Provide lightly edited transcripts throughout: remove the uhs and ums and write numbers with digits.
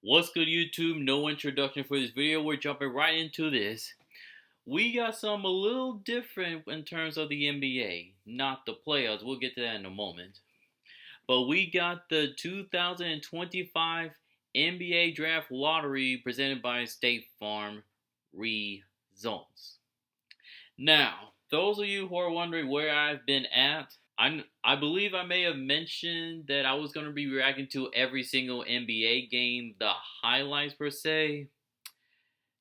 What's good, YouTube? No introduction for this video. We're jumping right into this. We got some a little different in terms of the NBA, not the playoffs. We'll get to that in a moment. But we got the 2025 NBA Draft Lottery presented by State Farm results. Now, those of you who are wondering where I've been at, I believe I may have mentioned that I was going to be reacting to every single NBA game, the highlights per se.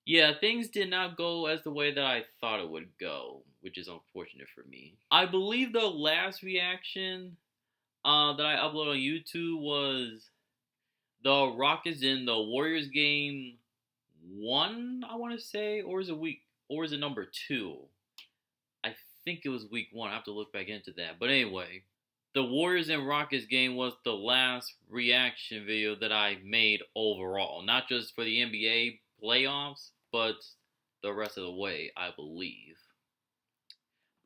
Yeah, things did not go as the way that I thought it would go, which is unfortunate for me. I believe the last reaction that I uploaded on YouTube was the Rockets in the Warriors game one, I want to say, or is it number two? I think it was week one. I have to look back into that. But anyway, the Warriors and Rockets game was the last reaction video that I made overall. Not just for the NBA playoffs, but the rest of the way, I believe.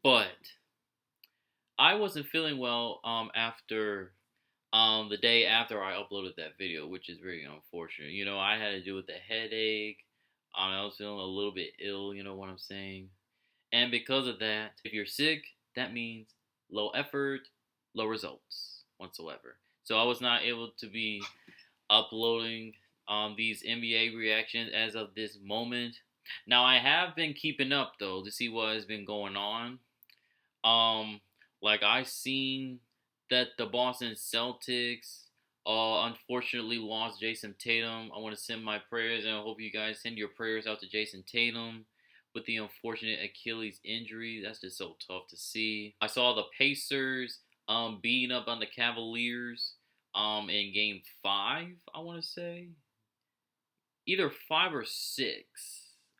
But I wasn't feeling well after the day after I uploaded that video, which is very unfortunate. You know, I had to deal with a headache. I was feeling a little bit ill, you know what I'm saying? And because of that, if you're sick, that means low effort, low results whatsoever. So I was not able to be uploading these NBA reactions as of this moment. Now I have been keeping up though to see what has been going on. Like I seen that the Boston Celtics unfortunately lost Jason Tatum. I want to send my prayers, and I hope you guys send your prayers out to Jason Tatum with the unfortunate Achilles injury. That's just so tough to see. I saw the Pacers beating up on the Cavaliers in game 5, I want to say. Either 5 or 6.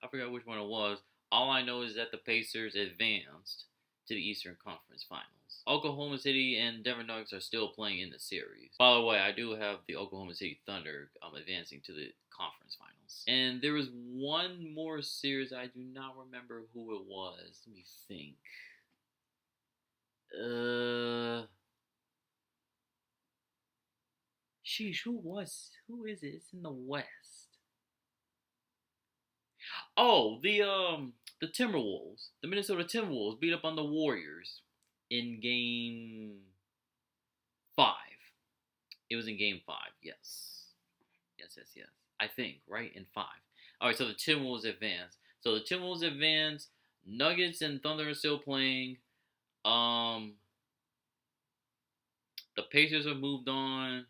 I forgot which one it was. All I know is that the Pacers advanced to the Eastern Conference Finals. Oklahoma City and Denver Nuggets are still playing in the series. By the way, I do have the Oklahoma City Thunder advancing to the conference finals. And there was one more series, I do not remember who it was. Let me think. Sheesh, who is it? It's in the West. Oh, the Timberwolves. The Minnesota Timberwolves beat up on the Warriors in game 5. It was in game 5, yes. Yes. I think, right? In 5. Alright, so the Timberwolves advance. So the Timberwolves advance. Nuggets and Thunder are still playing. The Pacers have moved on.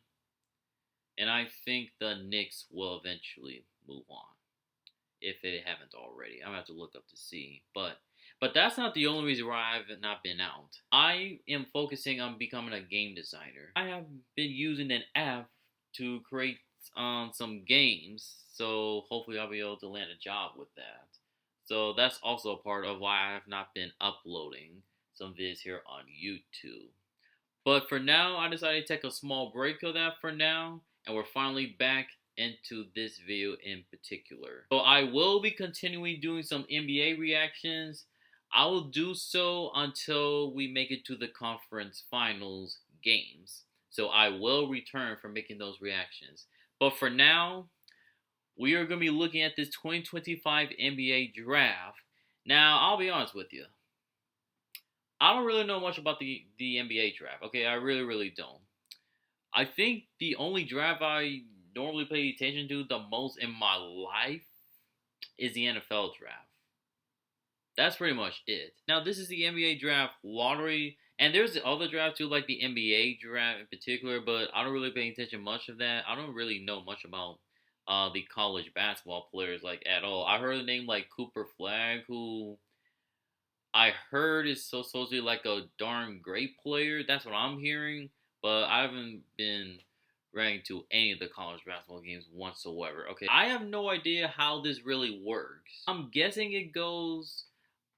And I think the Knicks will eventually move on. If they haven't already. I'm going to have to look up to see. But that's not the only reason why I've not been out. I am focusing on becoming a game designer. I have been using an app to create some games, so hopefully I'll be able to land a job with that. So that's also a part of why I have not been uploading some vids here on YouTube. But for now, I decided to take a small break of that for now, and we're finally back into this video in particular. So I will be continuing doing some NBA reactions. I will do so until we make it to the conference finals games. So I will return for making those reactions. But for now, we are going to be looking at this 2025 NBA draft. Now, I'll be honest with you. I don't really know much about the NBA draft. Okay, I really don't. I think the only draft I normally pay attention to the most in my life is the NFL draft. That's pretty much it. Now, this is the NBA draft lottery, and there's the other draft too, like the NBA draft in particular, but I don't really pay attention much of that. I don't really know much about the college basketball players like at all. I heard a name like Cooper Flag, who I heard is supposed to be like a darn great player. That's what I'm hearing, but I haven't been ranking to any of the college basketball games whatsoever. Okay, I have no idea how this really works. I'm guessing it goes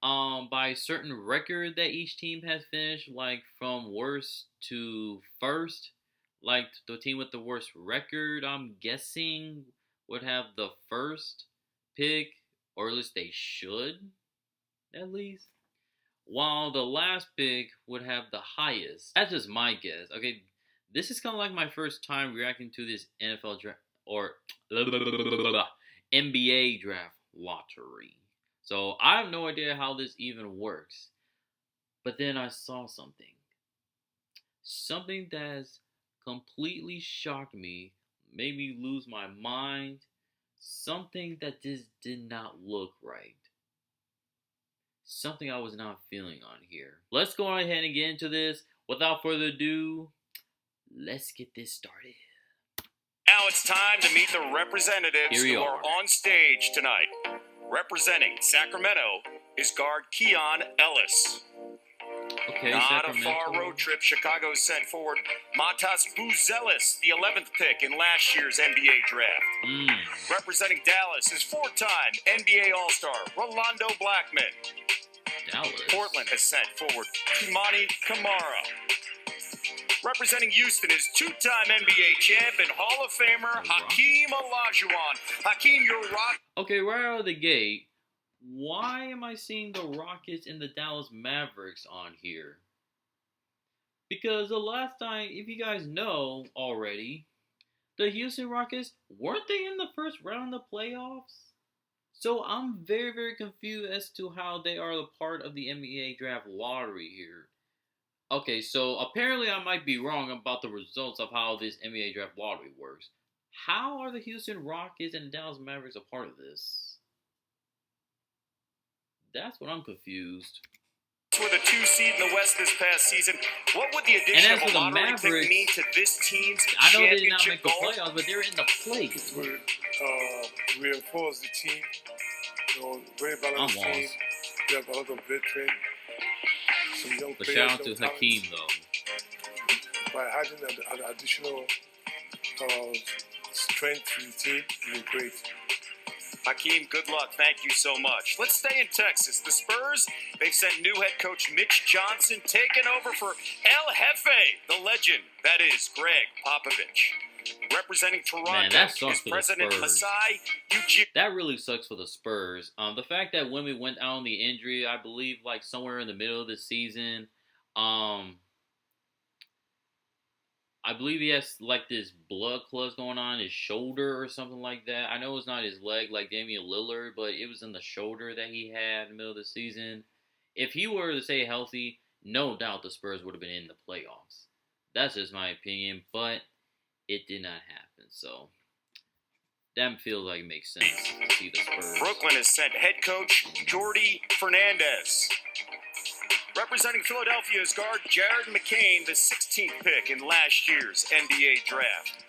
by a certain record that each team has finished, like from worst to first. Like the team with the worst record, I'm guessing, would have the first pick, or at least they should, at least. While the last pick would have the highest. That's just my guess. Okay, this is kind of like my first time reacting to this NFL draft or NBA draft lottery. So I have no idea how this even works. But then I saw something. Something that's completely shocked me, made me lose my mind. Something that just did not look right. Something I was not feeling on here. Let's go ahead and get into this. Without further ado, let's get this started. Now it's time to meet the representatives who are on stage tonight. Representing Sacramento is guard Keon Ellis. Okay, Not Sacramento. a far road trip, Chicago sent forward Matas Buzelis, the 11th pick in last year's NBA draft. Representing Dallas is four-time NBA All-Star Rolando Blackman. Dallas. Portland has sent forward Kimani Kamara. Representing Houston is two-time NBA champ and Hall of Famer Hakeem Olajuwon. Hakeem, your rock. Okay, right out of the gate, why am I seeing the Rockets and the Dallas Mavericks on here? Because the last time, if you guys know already, the Houston Rockets, weren't they in the first round of the playoffs? So I'm very, very confused as to how they are a part of the NBA draft lottery here. Okay, so apparently I might be wrong about the results of how this NBA draft lottery works. How are the Houston Rockets and the Dallas Mavericks a part of this? That's what I'm confused. With a 2 seed in the West this past season, what would the addition of a lottery pick mean to this team's I know they did not championship make the goal? playoffs, but they're in the playoffs. It would reinforce the team. You know, very balanced team. We have a lot of veterans. Some young But players. shout out to Hakeem though. By adding an additional strength to the team, it would be great. Hakeem, good luck. Thank you so much. Let's stay in Texas. The Spurs, they've sent new head coach Mitch Johnson, taking over for El Jefe, the legend. That is Greg Popovich. Representing Toronto, Man, that sucks is for the President Spurs. Masai Ujiri. That really sucks for the Spurs. The fact that Wemby went out on the injury, I believe, like somewhere in the middle of the season. I believe he has like this blood clot going on in his shoulder or something like that. I know it's not his leg like Damian Lillard, but it was in the shoulder that he had in the middle of the season. If he were to stay healthy, no doubt the Spurs would have been in the playoffs. That's just my opinion, but it did not happen. So that feels like it makes sense to see the Spurs. Brooklyn has sent head coach Jordi Fernandez. Representing Philadelphia is guard Jared McCain, the 16th pick in last year's NBA draft.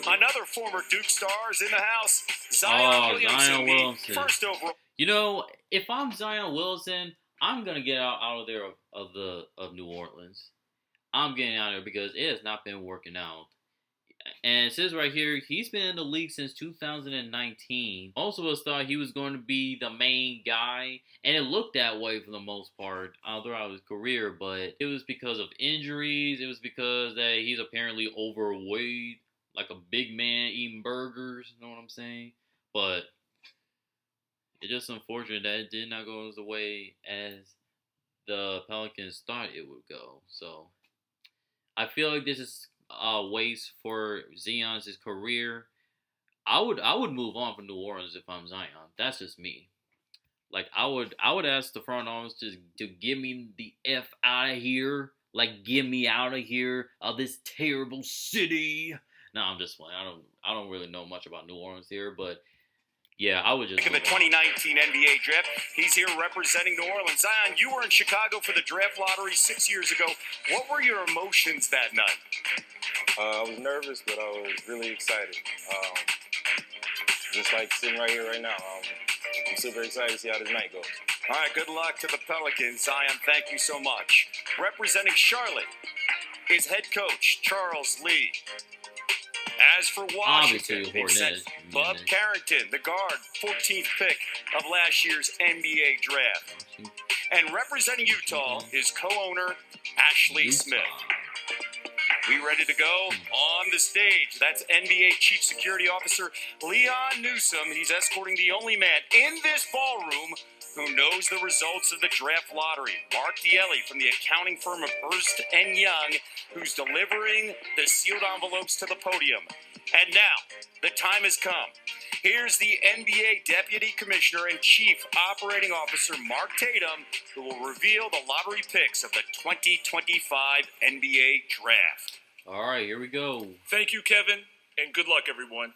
Another former Duke star is in the house, Zion Williamson, the first overall. You know, if I'm Zion Williamson, I'm gonna get out of there of New Orleans. I'm getting out of there because it has not been working out. And it says right here, he's been in the league since 2019. Most of us thought he was going to be the main guy, and it looked that way for the most part throughout his career, but it was because of injuries. It was because that he's apparently overweight, like a big man eating burgers, you know what I'm saying? But it's just unfortunate that it did not go the way as the Pelicans thought it would go. So I feel like this is waste for Zion's career. I would move on from New Orleans if I'm Zion. That's just me. Like I would ask the front office to get me the F out of here. Like get me out of here of this terrible city. No, I'm just playing. I don't really know much about New Orleans here, but yeah, I would just. Look at the 2019 NBA draft. He's here representing New Orleans. Zion, you were in Chicago for the draft lottery 6 years ago. What were your emotions that night? I was nervous, but I was really excited. Just like sitting right here right now. I'm super excited to see how this night goes. All right, good luck to the Pelicans. Zion, thank you so much. Representing Charlotte is head coach Charles Lee. As for Washington, they sent Bub Carrington, the guard, 14th pick of last year's NBA draft. And representing Utah is co-owner Ashley Smith. We ready to go? On the stage, that's NBA Chief Security Officer Leon Newsom. He's escorting the only man in this ballroom who knows the results of the draft lottery, Mark Dielli from the accounting firm of Ernst & Young, who's delivering the sealed envelopes to the podium. And now, the time has come. Here's the NBA Deputy Commissioner and Chief Operating Officer, Mark Tatum, who will reveal the lottery picks of the 2025 NBA Draft. All right, here we go. Thank you, Kevin, and good luck, everyone.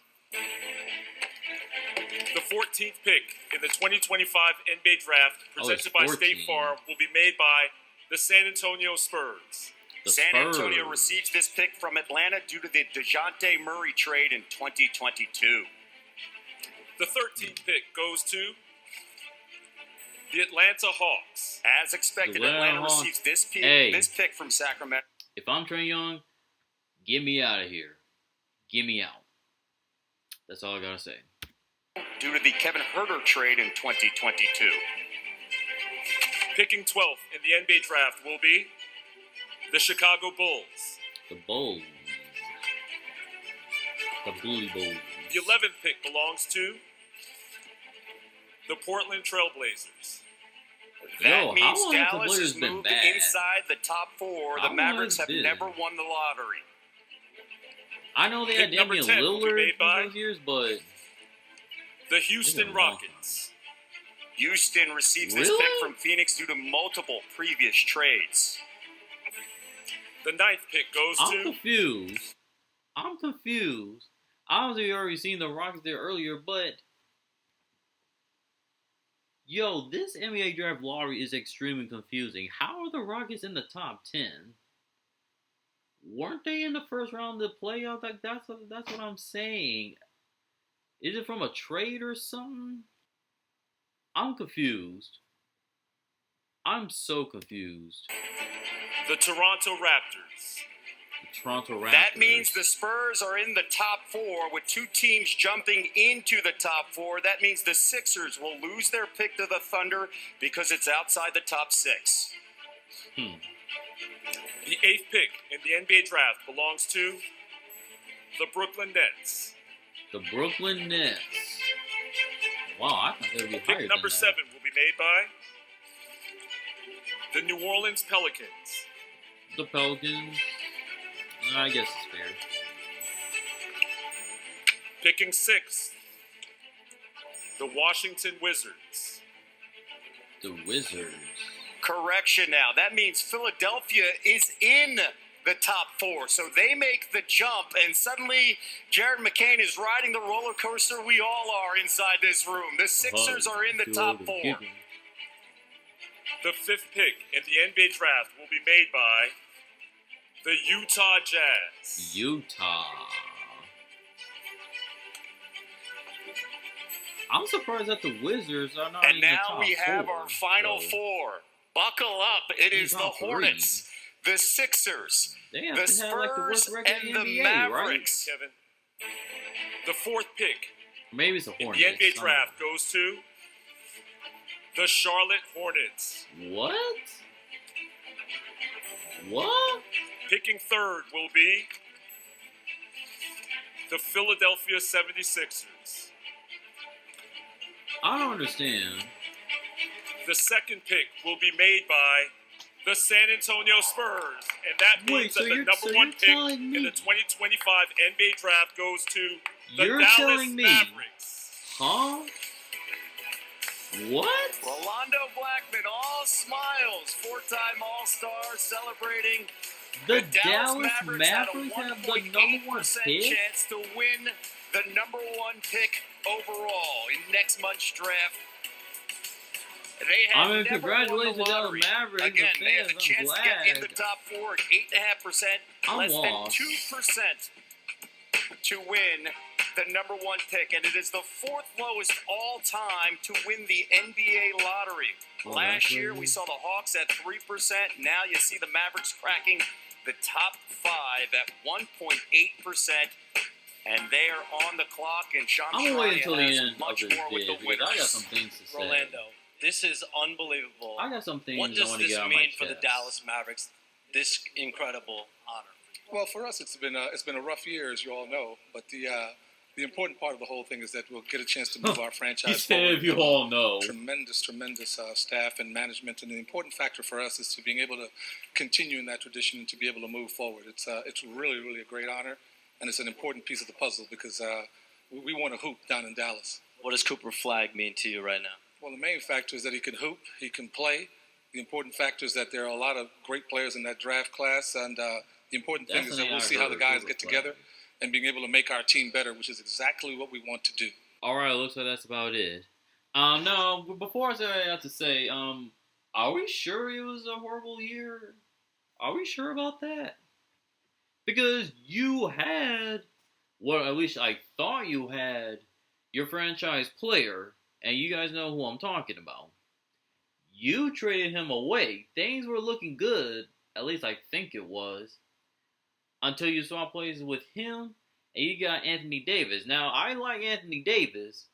The 14th pick in the 2025 NBA Draft, presented by State Farm, will be made by the San Antonio Spurs. San Antonio receives this pick from Atlanta due to the DeJounte Murray trade in 2022. The 13th pick goes to the Atlanta Hawks. As expected, Atlanta receives this pick from Sacramento. If I'm Trae Young, get me out of here. Get me out. That's all I gotta say. Due to the Kevin Huerter trade in 2022. Picking 12th in the NBA Draft will be the Chicago Bulls. The Bulls. The Bully Bulls. The 11th pick belongs to the Portland Trailblazers. That means Dallas has moved inside the top 4. The Mavericks have never won the lottery. I know they had Damian Lillard for those years, but the Houston Rockets. Houston receives this pick from Phoenix due to multiple previous trades. The 9th pick goes to... I'm confused. Obviously, we already seen the Rockets there earlier, but... Yo, this NBA Draft lottery is extremely confusing. How are the Rockets in the top 10? Weren't they in the first round of the playoffs? Like, that's what I'm saying. Is it from a trade or something? I'm confused. I'm so confused. The Toronto Raptors. That means the Spurs are in the top 4 with 2 teams jumping into the top 4. That means the Sixers will lose their pick to the Thunder because it's outside the top 6. The 8th pick in the NBA Draft belongs to the Brooklyn Nets. The Brooklyn Nets. Wow, I thought they would be higher Pick number 7 will be made by the New Orleans Pelicans. The Pelicans. I guess it's fair. Picking 6th, the Washington Wizards. The Wizards. Correction now. That means Philadelphia is in the top 4. So they make the jump, and suddenly Jared McCain is riding the roller coaster we all are inside this room. The Sixers are in the top 4. The 5th pick in the NBA Draft will be made by the Utah Jazz. Utah. I'm surprised that the Wizards are not in the top 4. And now we have our final 4. Buckle up. It is the Hornets, the Sixers, the Spurs, and the Mavericks. Right? Kevin. The 4th pick maybe it's the Hornets. In the NBA Draft goes to the Charlotte Hornets. What? What? Picking 3rd will be the Philadelphia 76ers. I don't understand. The 2nd pick will be made by the San Antonio Spurs. And that means that the number 1 pick in the 2025 NBA Draft goes to the Dallas Mavericks. Huh? What? Rolando Blackman, all smiles. 4-time All-Star celebrating. The Dallas Mavericks have the number 1 pick? Chance to win the number 1 pick overall in next month's draft. They have congratulations to the Mavericks. Again, the they have a chance to get in the top 4 at 8.5%, less than 2% to win the number 1 pick, and it is the 4th lowest all time to win the NBA lottery. Last year, we saw the Hawks at 3%. Now you see the Mavericks cracking the top 5 at 1.8%, and they are on the clock. And Sean I'm gonna wait until the end of much this more with the because winners. I got some things to say. Rolando, this is unbelievable. I got some things what I does want to this get on mean my for the chest. Dallas Mavericks? This incredible honor. Well, for us, it's been a rough year, as you all know. But the the important part of the whole thing is that we'll get a chance to move our franchise He said, forward. if you all know. Tremendous staff and management, and the important factor for us is to being able to continue in that tradition and to be able to move forward. It's really, really a great honor, and it's an important piece of the puzzle because we want to hoop down in Dallas. What does Cooper Flag mean to you right now? Well, the main factor is that he can hoop, he can play. The important factor is that there are a lot of great players in that draft class, and the important thing is that we'll see how the guys get together and being able to make our team better, which is exactly what we want to do. All right, looks like that's about it. No, before I say what I have to say, are we sure it was a horrible year? Are we sure about that? Because you had, well, at least I thought you had, your franchise player, and you guys know who I'm talking about. You traded him away. Things were looking good, at least I think it was, until you saw plays with him, and you got Anthony Davis. Now, I like Anthony Davis,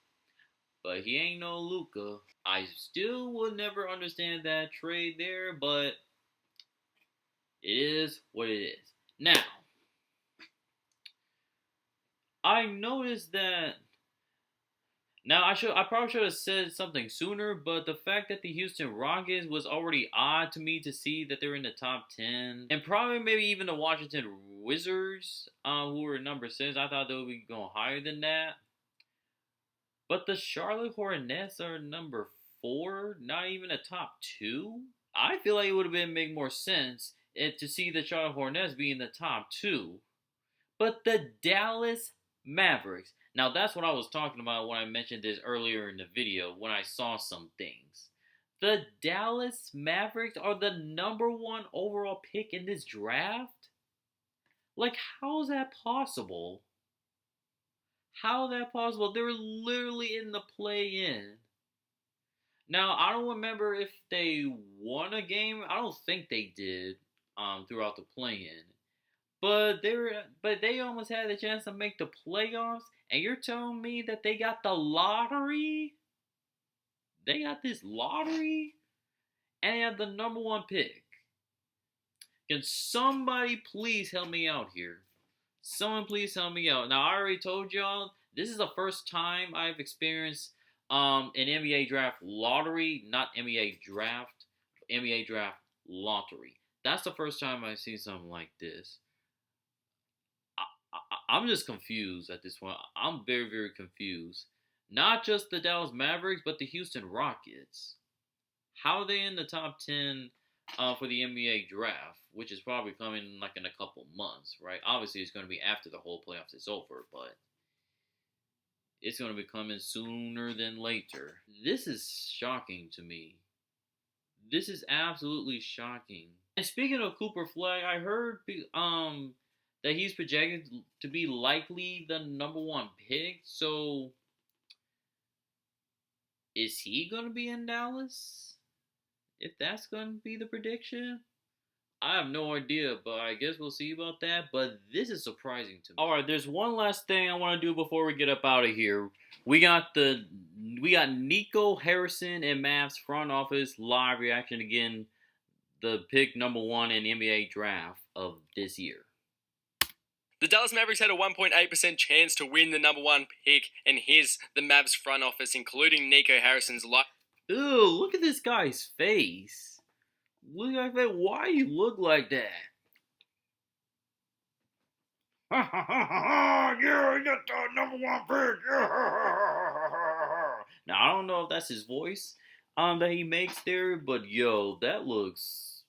but he ain't no Luka. I still would never understand that trade there, but it is what it is. Now, I noticed that. Now, I probably should have said something sooner, but the fact that the Houston Rockets was already odd to me to see that they're in the top 10. And probably maybe even the Washington Wizards, who were number 6. I thought they would be going higher than that. But the Charlotte Hornets are number 4, not even a top 2. I feel like it would have made more sense to see the Charlotte Hornets be in the top 2. But the Dallas Mavericks. Now, that's what I was talking about when I mentioned this earlier in the video, when I saw some things. The Dallas Mavericks are the number 1 overall pick in this draft? Like, how is that possible? How is that possible? They were literally in the play-in. Now, I don't remember if they won a game. I don't think they did throughout the play-in. But they almost had the chance to make the playoffs, and you're telling me that they got the lottery? They got this lottery, and they have the number 1 pick. Can somebody please help me out here? Someone please help me out. Now, I already told y'all, this is the first time I've experienced an NBA draft lottery, not NBA draft, NBA draft lottery. That's the first time I've seen something like this. I'm just confused at this point. I'm very, very confused. Not just the Dallas Mavericks, but the Houston Rockets. How are they in the top 10 for the NBA draft, which is probably coming like in a couple months, right? Obviously, it's going to be after the whole playoffs is over, but it's going to be coming sooner than later. This is shocking to me. This is absolutely shocking. And speaking of Cooper Flag, I heard that he's projected to be likely the number 1 pick. So, is he going to be in Dallas? If that's going to be the prediction? I have no idea, but I guess we'll see about that. But this is surprising to me. Alright, there's one last thing I want to do before we get up out of here. We got Nico Harrison and Mavs front office live reaction again. The pick number 1 in the NBA draft of this year. The Dallas Mavericks had a 1.8% chance to win the number 1 pick, and here's the Mavs front office, including Nico Harrison's life. Ew, look at this guy's face. Look at that. Why you look like that? Yeah, you got the number 1 pick. Now, I don't know if that's his voice that he makes there, but yo, that looks...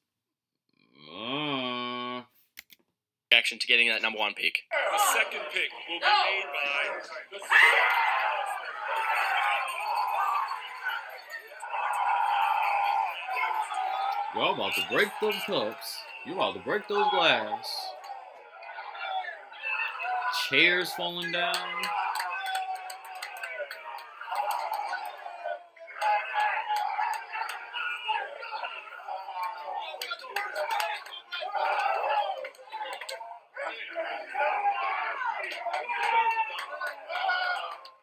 Reaction to getting that number 1 pick. The second pick will be made by the You're about to break those cups. You're about to break those glass. Chairs falling down.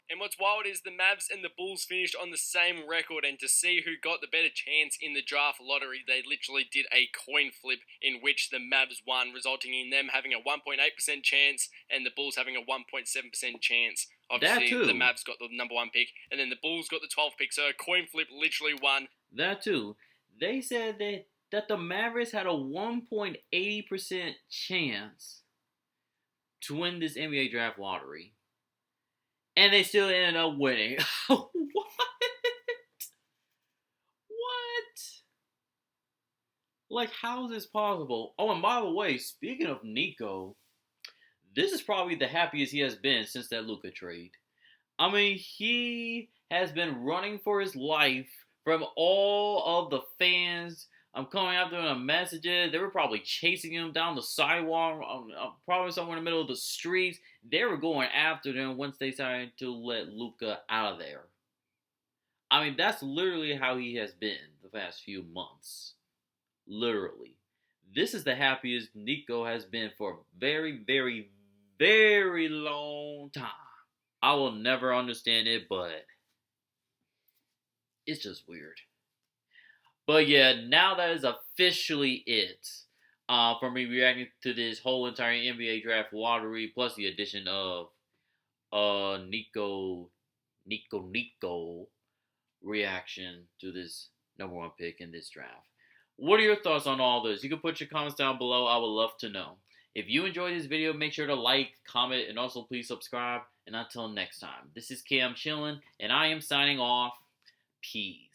And what's wild is the Mavs and the Bulls finished on the same record, and to see who got the better chance in the draft lottery, they literally did a coin flip in which the Mavs won, resulting in them having a 1.8% chance and the Bulls having a 1.7% chance Obviously, too. the Mavs got the number 1 pick, and then the Bulls got the 12th pick, so a coin flip literally won. That too. They said that the Mavericks had a 1.80% chance to win this NBA draft lottery. And they still ended up winning. What? What? Like, how is this possible? Oh, and by the way, speaking of Nico, this is probably the happiest he has been since that Luka trade. I mean, he has been running for his life from all of the fans. I'm coming after him on messages. They were probably chasing him down the sidewalk, probably somewhere in the middle of the streets. They were going after them once they started to let Luka out of there. I mean, that's literally how he has been the past few months. Literally. This is the happiest Nico has been for a very, very, very long time. I will never understand it, but it's just weird. But yeah, now that is officially it for me reacting to this whole entire NBA draft lottery, plus the addition of Nico reaction to this number 1 pick in this draft. What are your thoughts on all this? You can put your comments down below. I would love to know. If you enjoyed this video, make sure to like, comment, and also please subscribe. And until next time, this is Cam chillin', and I am signing off. Peace.